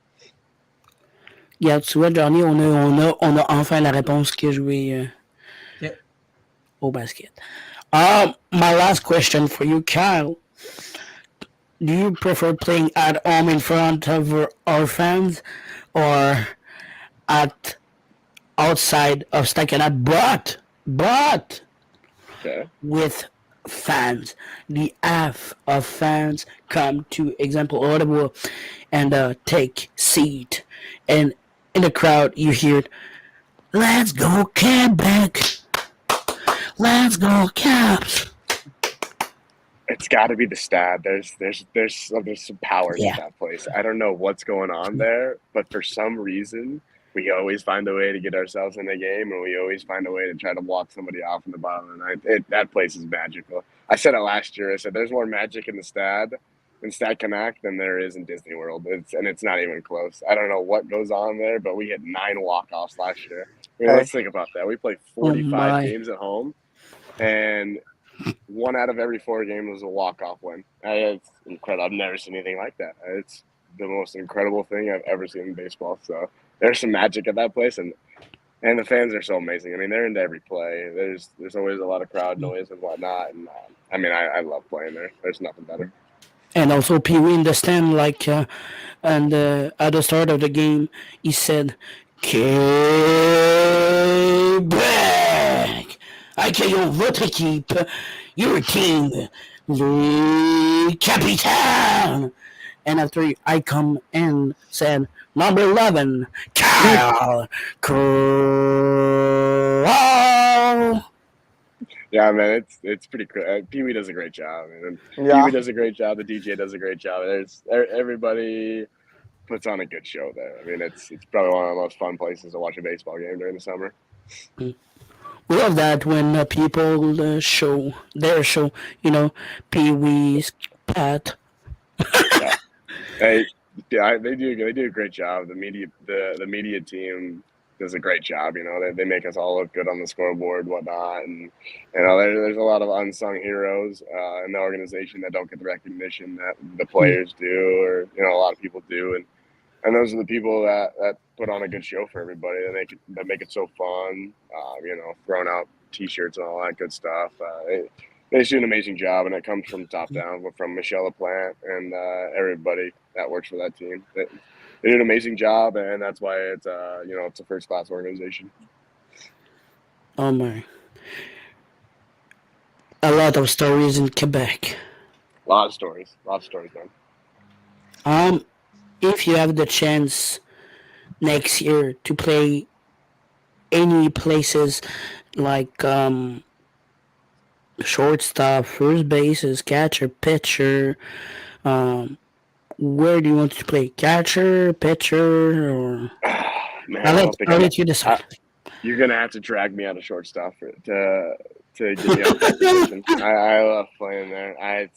Yeah, tu vois, Johnny, on a enfin la réponse que jouer Ok. au basket. My last question for you, Kyle. Do you prefer playing at home in front of our fans or at outside of Stackenat, but Okay. with fans? The half of fans come to example Ottawa and take seat, and in the crowd you hear, "Let's go Quebec! Let's go Caps!" It's got to be the Stad. There's some power Yeah. to that place. I don't know what's going on there, but for some reason, we always find a way to get ourselves in the game, and we always find a way to try to walk somebody off in the bottom of the ninth. That place is magical. I said it last year. I said there's more magic in the Stad, in Stad Connect, than there is in Disney World. It's not even close. I don't know what goes on there, but we hit 9 walk-offs last year. Let's think about that. We played 45 my. games at home, and 1 out of every 4 games was a walk-off win. It's incredible. I've never seen anything like that. It's the most incredible thing I've ever seen in baseball. So there's some magic at that place, and the fans are so amazing. I mean, they're into every play. There's always a lot of crowd noise and whatnot, and I love playing there. There's nothing better. And also Pee Wee in the stand, and at the start of the game, he said, "Québec! Accueillons votre équipe, your team, the capitaine." And after I come and said, "Number 11, Kyle Crowl." Yeah, man, it's pretty cool. Pee Wee does a great job, man. Pee Yeah. Wee does a great job. The DJ does a great job. Everybody puts on a good show there. I mean, it's probably one of the most fun places to watch a baseball game during the summer. We love that when people show their show, Pee Wee's Pat. They do a great job. The media team does a great job. They make us all look good on the scoreboard, whatnot, and there's a lot of unsung heroes in the organization that don't get the recognition that the players do, or a lot of people do, and those are the people that put on a good show for everybody. That make it so fun. Throwing out T-shirts and all that good stuff. They do an amazing job, and it comes from top down, from Michelle LaPlante and everybody that works for that team. They do an amazing job, and that's why it's it's a first class organization. Oh my! A lot of stories in Quebec. A lot of stories, man. If you have the chance next year to play any places like shortstop, first bases, catcher, pitcher, where do you want to play? Catcher, pitcher, or Man, I'll let you decide. You're gonna have to drag me out of shortstop to get me out of that position. I love playing there. I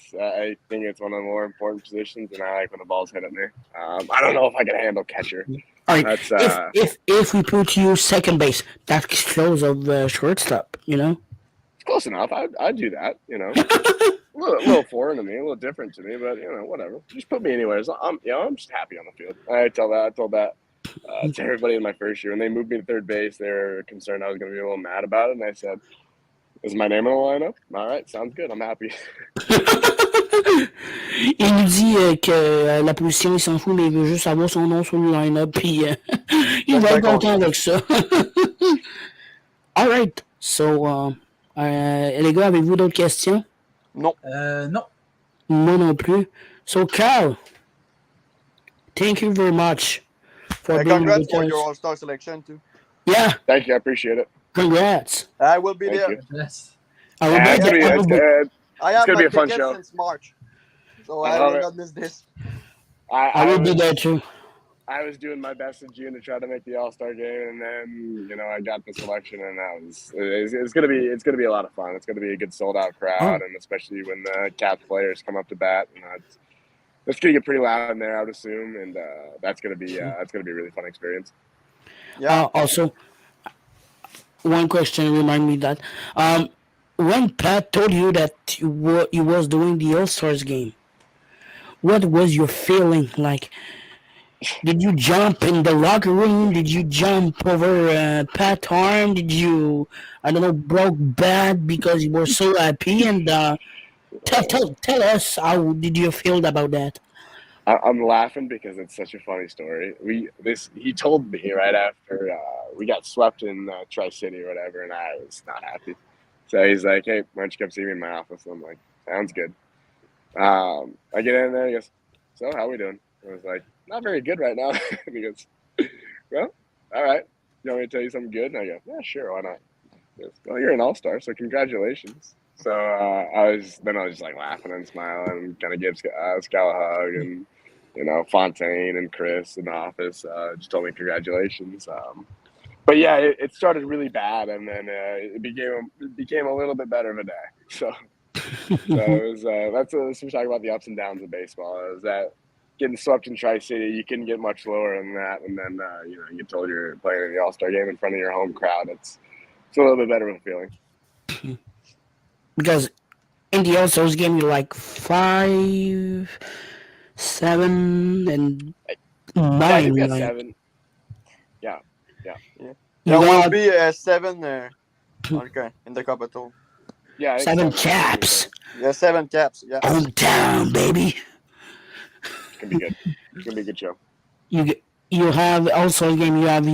think it's one of the more important positions, and I like when the ball's hit at me. I don't know if I can handle catcher. All right. If we put you second base, that's close of shortstop. It's close enough. I'd do that. A little foreign to me, a little different to me, but whatever. Just put me anywhere. I'm just happy on the field. I told that to everybody in my first year. When they moved me to third base, they were concerned I was going to be a little mad about it, and I said, "Is my name in the lineup? All right, sounds good. I'm happy." Il nous dit que la position, il s'en fout, mais il veut juste avoir son nom sur le line-up, puis il va être content avec ça. All right. So, les gars, avez-vous d'autres questions? Non. Non. Moi non plus. So, Carl, thank you very much for being Congrats with for us. your All-Star selection, too. Yeah, Thank you. I appreciate it. congrats. I will be Thank there. you. Yes. I will Yeah, bet that- I have gonna my be a fun tickets show. since March, so I I love will it. not miss this. I will be there too. I was doing my best in June to try to make the All-Star game, and then I got the selection, and it's gonna be a lot of fun. It's gonna be a good sold-out crowd, and especially when the Caps players come up to bat, it's gonna get pretty loud in there, I would assume, and that's gonna be a really fun experience. Yeah. Also, one question remind me that when Pat told you that you was doing the All Stars game, what was your feeling like? Did you jump in the locker room? Did you jump over Pat's arm? Did you, I don't know, broke bad because you were so happy? And tell us, how did you feel about that? I'm laughing because it's such a funny story. He told me right after we got swept in Tri-City or whatever, and I was not happy. So he's like, "Hey, why don't you come see me in my office?" And I'm like, "Sounds good." I get in there. He goes, "So how are we doing?" I was like, "Not very good right now." And he goes, "Well, all right. You want me to tell you something good?" And I go, "Yeah, sure. Why not?" He goes, "Well, you're an all-star, so congratulations." So I was just like laughing and smiling and kind of give Scal a hug, and Fontaine and Chris in the office just told me congratulations. But yeah, it started really bad, and then it became a little bit better of a day. So it was that's we're talking about the ups and downs of baseball. Is that getting swept in Tri-City, you couldn't get much lower than that, and then you told you're playing in the All-Star game in front of your home crowd. It's a little bit better of a feeling. Because in the All-Stars game, you're like 5, 7, and 9. Yeah, like. 7. Yeah. There will be 7 okay, in the capital. Yeah, 7 caps. Yeah, 7 caps. Yeah. Hometown, baby. It's gonna be good. It's gonna be a good show. You have also a game. You have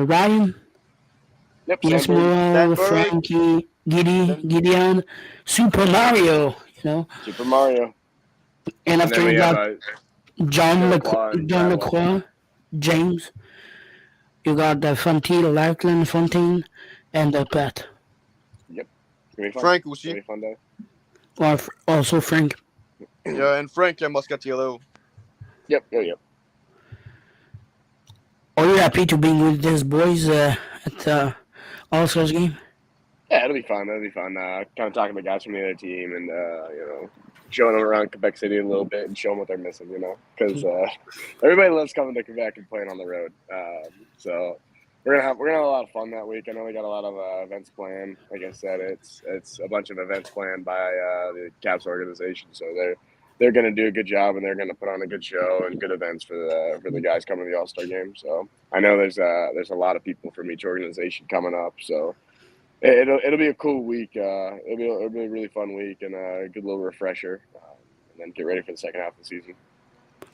Ryan. Yep. Yes, Moral, Frankie, Gideon, Super Mario. Super Mario. And after you got John Lacroix, James. You got the Fontaine, Lackland, Fontaine, and the Pat. Yep. It's gonna be fun. Frank It's gonna be a fun day. Also Frank. Yeah, and Frank Moscatillo. Yep. Are you happy to be with these boys at the All-Stars game? Yeah, it'll be fun. Kind of talking to the guys from the other team and showing them around Quebec City a little bit and show them what they're missing. Because everybody loves coming to Quebec and playing on the road. So we're gonna have a lot of fun that week. I know we got a lot of events planned. Like I said, it's a bunch of events planned by the Caps organization. So they're going to do a good job, and they're going to put on a good show and good events for the guys coming to the All-Star game. So I know there's a lot of people from each organization coming up. So it'll be a cool week. It'll be a really fun week and a good little refresher, and then get ready for the second half of the season.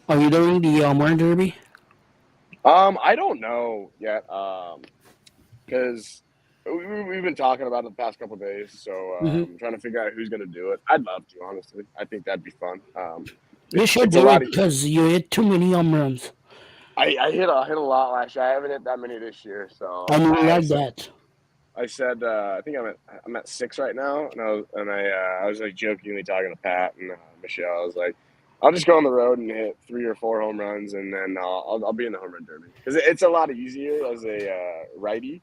Are you doing the Warren Derby? I don't know yet, because we've been talking about it the past couple of days, so I'm trying to figure out who's going to do it. I'd love to, honestly. I think that'd be fun. You should do it because you hit too many home runs. I hit a lot last year. I haven't hit that many this year, so I like that. I said I think I'm at 6 right now, and I was like jokingly talking to Pat and Michelle. I was like, I'll just go on the road and hit 3 or 4 home runs, and then I'll be in the home run derby because it's a lot easier as a righty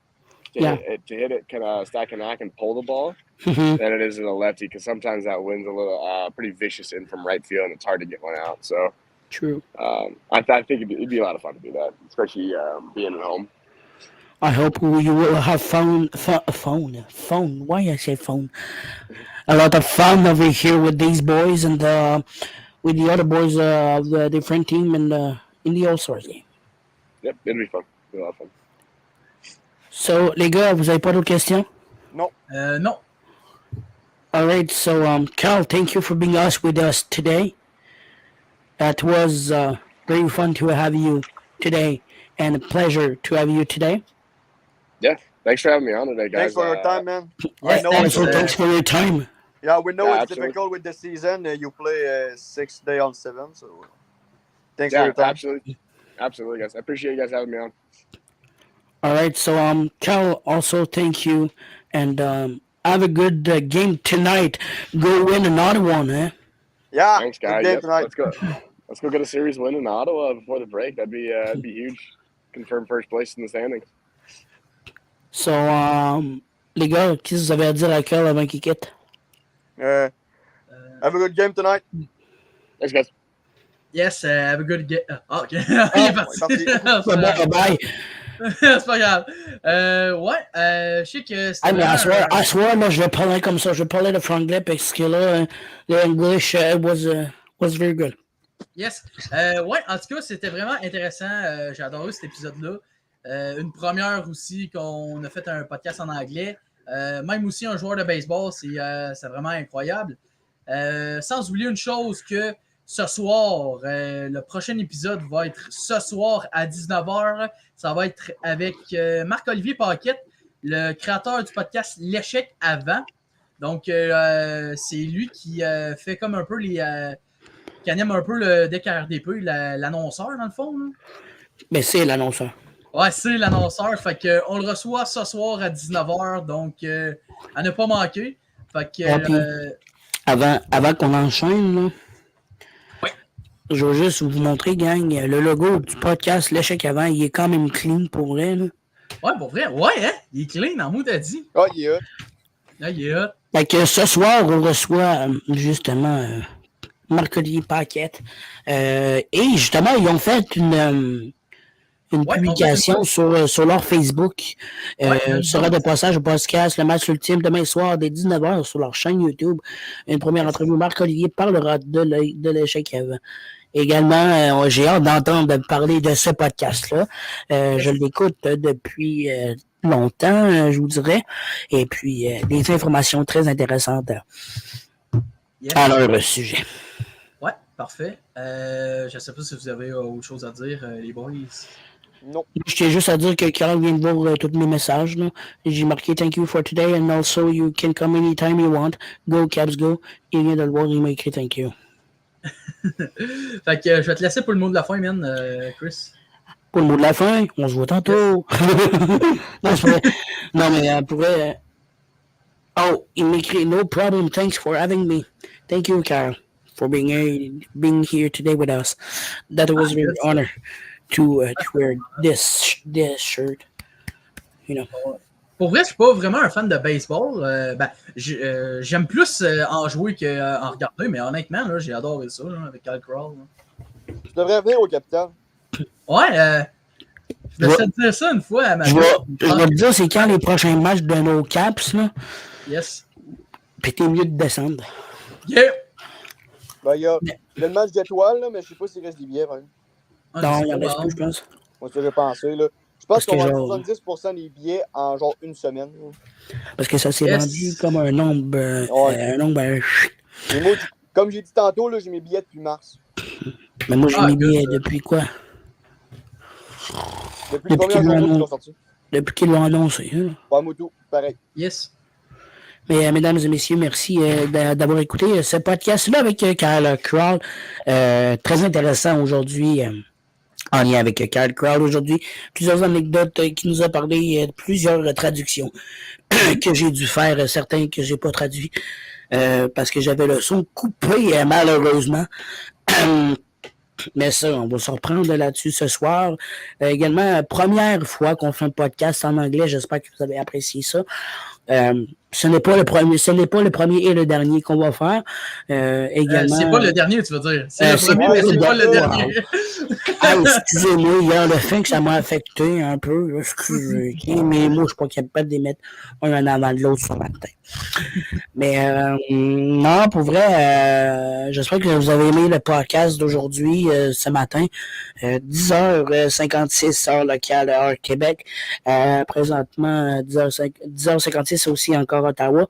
to hit it, kind of stack and knock and pull the ball than it is as a lefty, because sometimes that wind's a little pretty vicious in from right field, and it's hard to get one out. So true. I think it'd be a lot of fun to do that, especially being at home. I hope you will have phone. Why I say phone? A lot of fun over here with these boys and with the other boys of the different team in the All-Stars game. Yep, it'll be fun. It'll be a lot of fun. So, les gars, vous avez pas d'autres questions? No. No. All right. So, Carl, thank you for being with us today. That was very fun to have you today, and a pleasure to have you today. Yeah, thanks for having me on today, guys. Thanks for your time, man. Thanks for your time. Yeah, we know it's absolutely. difficult with the season. You play 6 days on 7, so thanks for your time. Absolutely, guys. I appreciate you guys having me on. All right, so Cal, also thank you, and have a good game tonight. Go win another one, eh? Yeah, thanks, guys. good game tonight. Let's go. Let's go get a series win in Ottawa before the break. That'd be huge. Confirm first place in the standings. So, les gars, qu'est-ce que vous avez à dire à Crowl avant qu'il quitte? Have a good game tonight. Thanks, guys. Yes, have a good game. OK. Il est parti. Bye. C'est pas grave. Je sais que c'était. Mais I swear, moi, je vais parler comme ça. Je vais parler de franglais parce que là, the English was very good. Yes. En tout cas, c'était vraiment intéressant. J'ai adoré cet épisode-là. Une première aussi qu'on a fait un podcast en anglais. Même aussi un joueur de baseball, c'est vraiment incroyable. Sans oublier une chose que ce soir, le prochain épisode va être ce soir à 19h. Ça va être avec Marc-Olivier Paquette, le créateur du podcast L'échec avant. Donc, c'est lui qui fait comme un peu qui anime un peu le deck RDP, l'annonceur dans le fond. Là. Mais c'est l'annonceur. Ouais, c'est l'annonceur. Fait que on le reçoit ce soir à 19h. Donc, à ne pas manquer. Fait que. Avant qu'on enchaîne, là. Oui. Je veux juste vous montrer, gang, le logo du podcast L'échec avant, il est quand même clean pour vrai. Là. Ouais, pour vrai. Ouais, hein? Il est clean, en mot, t'as dit. Oh, il est hot. Là, il est hot. Fait que ce soir, on reçoit justement Marc-Olivier Paquette. Et justement, ils ont fait une publication sur leur Facebook. Sera de passage au podcast Le Match Ultime demain soir dès 19h sur leur chaîne YouTube. Une première entrevue. Marc-Olivier parlera de l'échec avant. Également, j'ai hâte d'entendre parler de ce podcast-là. Je l'écoute depuis longtemps, je vous dirais. Et puis, des informations très intéressantes à leur sujet. Ouais, parfait. Je ne sais pas si vous avez autre chose à dire, les boys. Non. Je tiens juste à dire que Crowl vient de voir tous mes messages. Là. J'ai marqué thank you for today and also you can come anytime you want. Go Caps go. Il vient de le voir, il m'a écrit thank you. Fait que je vais te laisser pour le mot de la fin, man, Chris. Pour le mot de la fin, on se voit tantôt. Non, c'est vrai. Non, mais pour vrai. Oh, il m'écrit no problem, thanks for having me. Thank you, Carl, for being here today with us. That was a real honor. To wear this shirt, you know. Pour vrai, je suis pas vraiment un fan de baseball. J'aime plus en jouer qu'en regarder, mais honnêtement, là, j'ai adoré ça là, avec Crowl. Je devrais venir au Capitaine. Ouais, je vais te dire ça une fois à ma Je vais te dire, c'est quand les prochains matchs de nos Caps, là. Yes. Puis t'es mieux de descendre. Yeah! Ben, il y a le match d'étoiles, là, mais je sais pas s'il reste des billets, hein. Non, il y en reste plus, je pense. Moi, ça, j'ai pensé, là. Je pense qu'on va genre... 70% des billets en genre une semaine. Là. Parce que ça s'est vendu comme un nombre. Mais moi, comme j'ai dit tantôt, là, j'ai mes billets depuis mars. Mais moi, j'ai mes billets depuis quoi? Depuis le premier jour qu'ils sont sortis. Depuis qu'ils l'ont annoncé. Hein? Ouais, moi tout, pareil. Yes. Mais mesdames et messieurs, merci d'avoir écouté ce podcast-là avec Crowl. Très intéressant aujourd'hui. En lien avec Carl Crowl aujourd'hui, plusieurs anecdotes qui nous a parlé, plusieurs traductions que j'ai dû faire, certains que j'ai pas traduits parce que j'avais le son coupé malheureusement. Mais ça, on va se reprendre là-dessus ce soir. Également, première fois qu'on fait un podcast en anglais, j'espère que vous avez apprécié ça. Ce n'est pas le premier et le dernier qu'on va faire. Également, c'est pas le dernier, tu veux dire. C'est le premier, mais c'est pas le dernier. Excusez-moi, hier, le fait que ça m'a affecté un peu. Excusez, mais moi, je suis pas capable de les mettre un en avant de l'autre sur ma tête. Mais non, pour vrai, j'espère que vous avez aimé le podcast d'aujourd'hui, ce matin. 10h56, heure locale, heure Québec. Présentement, 10h56 aussi encore Ottawa.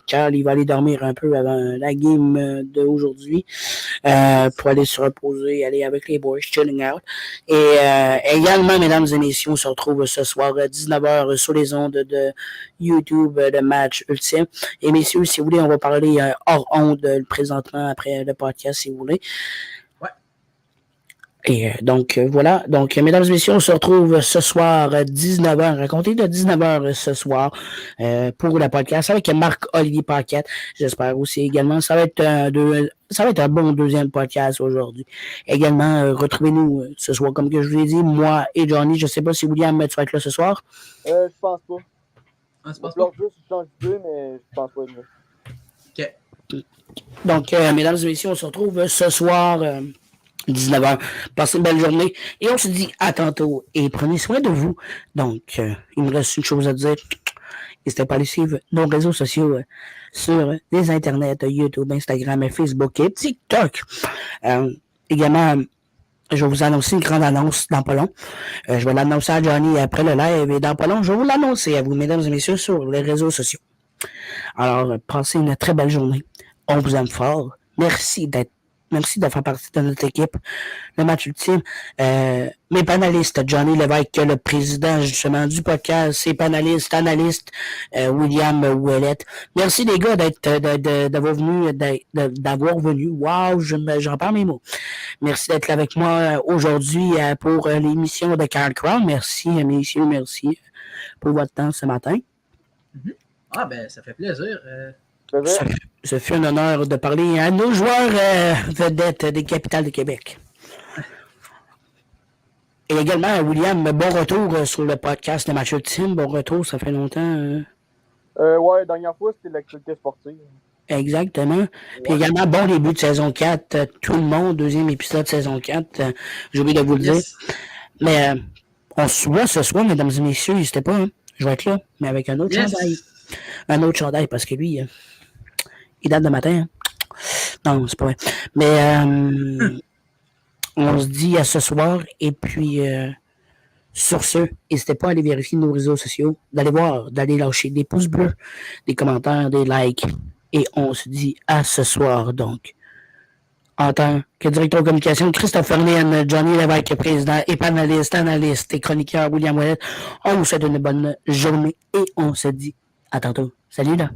Carl, il va aller dormir un peu avant la game d'aujourd'hui pour aller se reposer, aller avec les boys, chilling out. Et également, mesdames et messieurs, on se retrouve ce soir à 19h sur les ondes de YouTube de Match Ultime. Et messieurs, si vous voulez, on va parler hors onde présentement après le podcast, si vous voulez. Et donc, voilà. Donc, mesdames et messieurs, on se retrouve ce soir à 19h, à compter de 19h ce soir pour le podcast avec Marc-Olivier Paquette. J'espère aussi également. Ça va être un bon deuxième podcast aujourd'hui. Également, retrouvez-nous ce soir, comme que je vous l'ai dit, moi et Johnny. Je ne sais pas si William, tu vas être là ce soir. Je pense pas. Ah, c'est pas Je juste change d'idée, mais je pense pas. OK. Donc, mesdames et messieurs, on se retrouve ce soir 19h. Passez une belle journée et on se dit à tantôt et prenez soin de vous. Donc, il me reste une chose à dire. N'hésitez pas à aller suivre nos réseaux sociaux sur les internets, YouTube, Instagram, Facebook et TikTok. Également, je vais vous annoncer une grande annonce dans pas long. Je vais l'annoncer à Johnny après le live et dans pas long, je vais vous l'annoncer à vous, mesdames et messieurs, sur les réseaux sociaux. Alors, passez une très belle journée. On vous aime fort. Merci de faire partie de notre équipe. Le match ultime. Mes panélistes, Johnny Lévesque, le président justement du podcast, ses panélistes, analystes, William Ouellette. Merci les gars d'avoir venu. Wow, j'en parle mes mots. Merci d'être là avec moi aujourd'hui pour l'émission de Crowl. Merci, messieurs, merci pour votre temps ce matin. Ah, ben, ça fait plaisir. Ça fait un honneur de parler à nos joueurs vedettes des capitales de Québec. Et également, William, bon retour sur le podcast de Match Ultime. Bon retour, ça fait longtemps. Ouais, dernière fois, c'était l'actualité sportive. Exactement. Ouais. Puis également, bon début de saison 4. Tout le monde, deuxième épisode de saison 4. J'ai oublié de vous le dire. Mais on se voit ce soir, mesdames et messieurs. N'hésitez pas. Hein. Je vais être là, mais avec un autre chandail. Un autre chandail, parce que lui, il date de matin. Hein. Non, c'est pas vrai. Mais on se dit à ce soir. Et puis, sur ce, n'hésitez pas à aller vérifier nos réseaux sociaux, d'aller voir, d'aller lâcher des pouces bleus, des commentaires, des likes. Et on se dit à ce soir, donc. En tant que directeur de communication, Christophe Fernienne, Johnny Lévesque, président et panéliste, analyste et chroniqueur William Ouellet, on vous souhaite une bonne journée et on se dit à tantôt. Salut là!